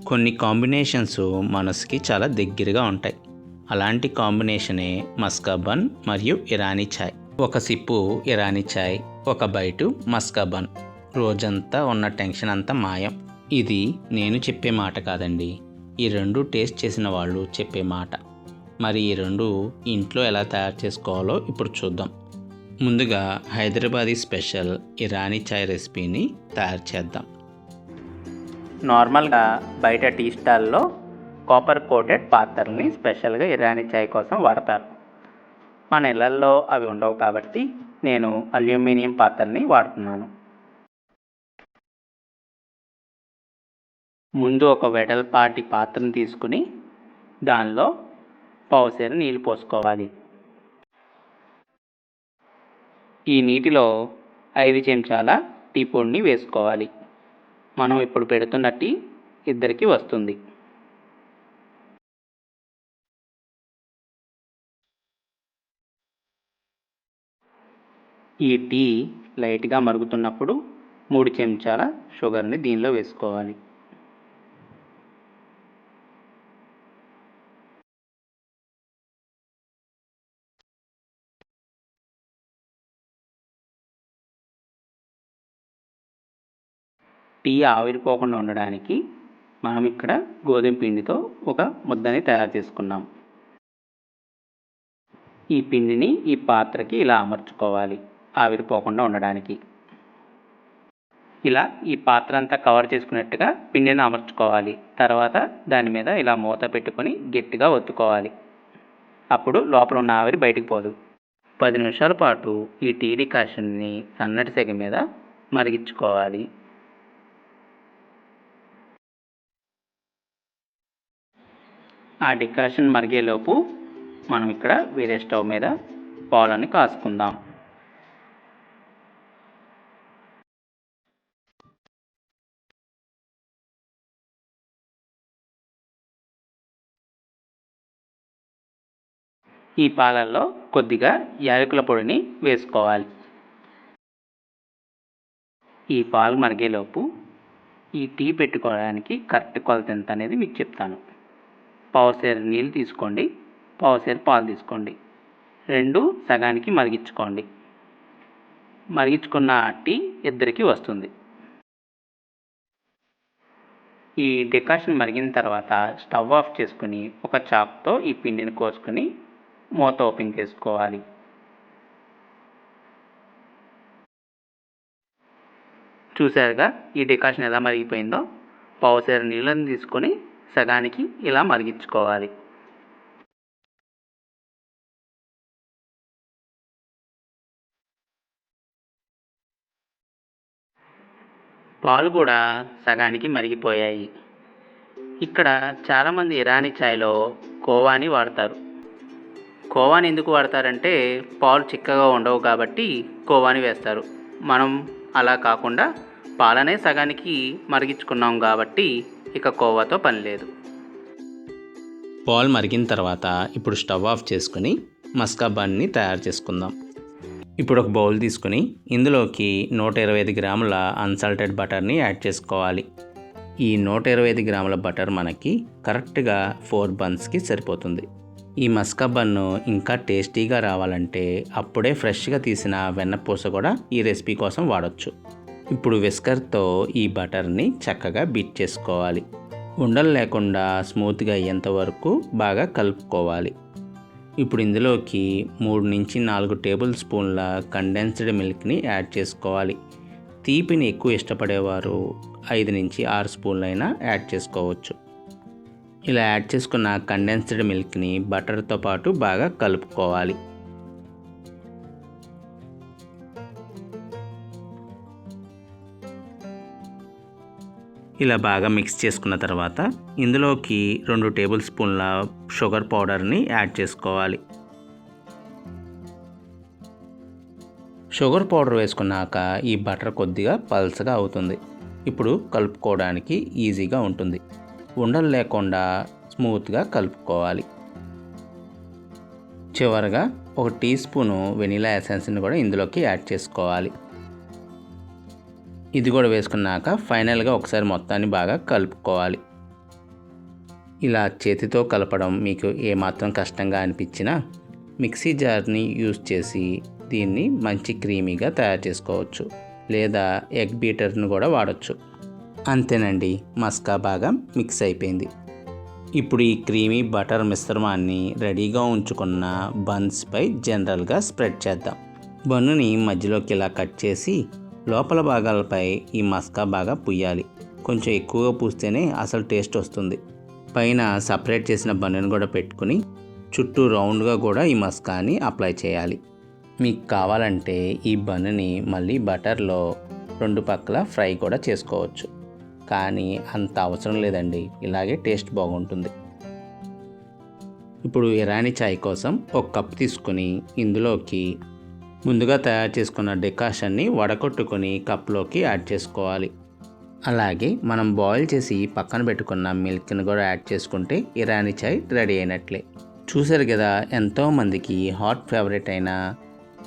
కొన్ని కాంబినేషన్స్ మనసుకి చాలా దగ్గరగా ఉంటాయి. అలాంటి కాంబినేషనే మస్కా బన్ మరియు ఇరానీ చాయ్. ఒక సిప్పు ఇరానీ చాయ్, ఒక బైటు మస్కా బన్. రోజంతా ఉన్న టెన్షన్ అంతా మాయం. ఇది నేను చెప్పే మాట కాదండి, ఈ రెండు టేస్ట్ చేసిన వాళ్ళు చెప్పే మాట. మరి ఈ రెండు ఇంట్లో ఎలా తయారు చేసుకోవాలో ఇప్పుడు చూద్దాం. ముందుగా హైదరాబాదీ స్పెషల్ ఇరానీ చాయ్ రెసిపీని తయారు చేద్దాం. నార్మల్గా బయట టీ స్టాల్లో కాపర్ కోటెడ్ పాత్రల్ని స్పెషల్గా ఇరానీ చాయ్ కోసం వాడతారు. మన ఇళ్లల్లో అవి ఉండవు కాబట్టి నేను అల్యూమినియం పాత్రల్ని వాడుతున్నాను. ముందు ఒక వెడల్పాటి పాత్రను తీసుకుని దానిలో పావుసేరు నీళ్ళు పోసుకోవాలి. ఈ నీటిలో 5 చెంచాల టీ పొడిని వేసుకోవాలి. మనం ఇప్పుడు పెడుతున్న టీ ఇద్దరికి వస్తుంది. ఈ టీ లైట్గా మరుగుతున్నప్పుడు 3 చెంచాల షుగర్ని దీనిలో వేసుకోవాలి. టీ ఆవిరిపోకుండా ఉండడానికి మనం ఇక్కడ గోధుమ పిండితో ఒక ముద్దని తయారు చేసుకున్నాం. ఈ పిండిని ఈ పాత్రకి ఇలా అమర్చుకోవాలి ఆవిరిపోకుండా ఉండడానికి. ఇలా ఈ పాత్ర అంతా కవర్ చేసుకున్నట్టుగా పిండిని అమర్చుకోవాలి. తర్వాత దాని మీద ఇలా మూత పెట్టుకొని గట్టిగా ఒత్తుకోవాలి. అప్పుడు లోపల ఉన్న ఆవిరి బయటికి పోదు. 10 నిమిషాల పాటు ఈ టీ డికాషన్ని సన్నటి సెగ మీద మరిగించుకోవాలి. ఆ డికాషన్ మరిగేలోపు మనం ఇక్కడ వేరే స్టవ్ మీద పాలని కాసుకుందాం. ఈ పాలల్లో కొద్దిగా యాలకుల పొడిని వేసుకోవాలి. ఈ పాలు మరిగేలోపు ఈ టీ పెట్టుకోవడానికి కరెక్ట్ కొలత ఎంత అనేది మీకు చెప్తాను. పావుసేరు నీళ్ళు తీసుకోండి, పావుసేరు పాలు తీసుకోండి. రెండు సగానికి మరిగించుకోండి. మరిగించుకున్న టీ ఇద్దరికి వస్తుంది. ఈ డికాషన్ మరిగిన తర్వాత స్టవ్ ఆఫ్ చేసుకుని ఒక చాక్తో ఈ పిండిని కోసుకుని మూత ఓపెన్ చేసుకోవాలి. చూసారుగా ఈ డికాషన్ ఎలా మరిగిపోయిందో. పావుసేరు నీళ్ళని తీసుకొని సగానికి ఇలా మరిగించుకోవాలి. పాలు కూడా సగానికి మరిగిపోయాయి. ఇక్కడ చాలామంది ఇరానీ చాయ్లో కోవాని వాడతారు. కోవాని ఎందుకు వాడతారంటే పాలు చిక్కగా ఉండవు కాబట్టి కోవాని వేస్తారు. మనం అలా కాకుండా పాలనే సగానికి మరిగించుకున్నాం కాబట్టి ఇక కోవాతో పని లేదు. పాలు మరిగిన తర్వాత ఇప్పుడు స్టవ్ ఆఫ్ చేసుకుని మస్కా బన్ని తయారు చేసుకుందాం. ఇప్పుడు ఒక బౌల్ తీసుకుని ఇందులోకి 125 గ్రాముల అన్సాల్టెడ్ బటర్ని యాడ్ చేసుకోవాలి. ఈ 125 గ్రాముల బటర్ మనకి కరెక్ట్గా 4 బన్స్కి సరిపోతుంది. ఈ మస్కా బన్ను ఇంకా టేస్టీగా రావాలంటే అప్పుడే ఫ్రెష్గా తీసిన వెన్నపూస కూడా ఈ రెసిపీ కోసం వాడచ్చు. ఇప్పుడు విస్కర్తో ఈ బటర్ని చక్కగా బీట్ చేసుకోవాలి. ఉండలు లేకుండా స్మూత్గా అయ్యేంత వరకు బాగా కలుపుకోవాలి. ఇప్పుడు ఇందులోకి 3 నుంచి 4 టేబుల్ స్పూన్ల కండెన్స్డ్ మిల్క్ని యాడ్ చేసుకోవాలి. తీపిని ఎక్కువ ఇష్టపడేవారు 5 నుంచి 6 స్పూన్లైనా యాడ్ చేసుకోవచ్చు. ఇలా యాడ్ చేసుకున్న కండెన్స్డ్ మిల్క్ని బటర్తో పాటు బాగా కలుపుకోవాలి. ఇలా బాగా మిక్స్ చేసుకున్న తర్వాత ఇందులోకి 2 టేబుల్ స్పూన్ల షుగర్ పౌడర్ని యాడ్ చేసుకోవాలి. షుగర్ పౌడర్ వేసుకున్నాక ఈ బటర్ కొద్దిగా పల్చగా అవుతుంది. ఇప్పుడు కలుపుకోవడానికి ఈజీగా ఉంటుంది. ఉండలు లేకుండా స్మూత్గా కలుపుకోవాలి. చివరగా 1 టీ స్పూను వెనిలా ఎసెన్స్ని కూడా ఇందులోకి యాడ్ చేసుకోవాలి. ఇది కూడా వేసుకున్నాక ఫైనల్గా ఒకసారి మొత్తాన్ని బాగా కలుపుకోవాలి. ఇలా చేతితో కలపడం మీకు ఏమాత్రం కష్టంగా అనిపించినా మిక్సీ జార్ని యూజ్ చేసి దీన్ని మంచి క్రీమీగా తయారు చేసుకోవచ్చు, లేదా ఎగ్ బీటర్ను కూడా వాడచ్చు. అంతేనండి, మస్కా బాగా మిక్స్ అయిపోయింది. ఇప్పుడు ఈ క్రీమీ బటర్ మిశ్రమాన్ని రెడీగా ఉంచుకున్న బన్స్పై జనరల్గా స్ప్రెడ్ చేద్దాం. బన్నుని మధ్యలోకి ఇలా కట్ చేసి లోపల భాగాలపై ఈ మస్కా బాగా పుయ్యాలి. కొంచెం ఎక్కువగా పూస్తేనే అసలు టేస్ట్ వస్తుంది. పైన సపరేట్ చేసిన బన్నును కూడా పెట్టుకుని చుట్టూ రౌండ్గా కూడా ఈ మస్కాని అప్లై చేయాలి. మీకు కావాలంటే ఈ బన్నుని మళ్ళీ బటర్లో 2 పక్కల ఫ్రై కూడా చేసుకోవచ్చు, కానీ అంత అవసరం లేదండి, ఇలాగే టేస్ట్ బాగుంటుంది. ఇప్పుడు ఇరానీ చాయ్ కోసం 1 కప్ తీసుకుని ఇందులోకి ముందుగా తయారు చేసుకున్న డికాషన్ని వడకొట్టుకొని కప్లోకి యాడ్ చేసుకోవాలి. అలాగే మనం బాయిల్ చేసి పక్కన పెట్టుకున్న మిల్క్ని కూడా యాడ్ చేసుకుంటే ఇరానీ చాయ్ రెడీ అయినట్లే. చూసారు కదా, ఎంతోమందికి హాట్ ఫేవరెట్ అయిన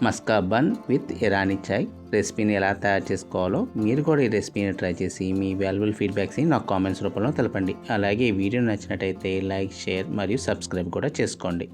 మస్కా బన్ విత్ ఇరానీ చాయ్ రెసిపీని ఎలా తయారు చేసుకోవాలో మీరు కూడా ఈ రెసిపీని ట్రై చేసి మీ వాల్యుబుల్ ఫీడ్బ్యాక్స్ని నాకు కామెంట్స్ రూపంలో తెలపండి. అలాగే ఈ వీడియో నచ్చినట్టయితే లైక్, షేర్ మరియు సబ్స్క్రైబ్ కూడా చేసుకోండి.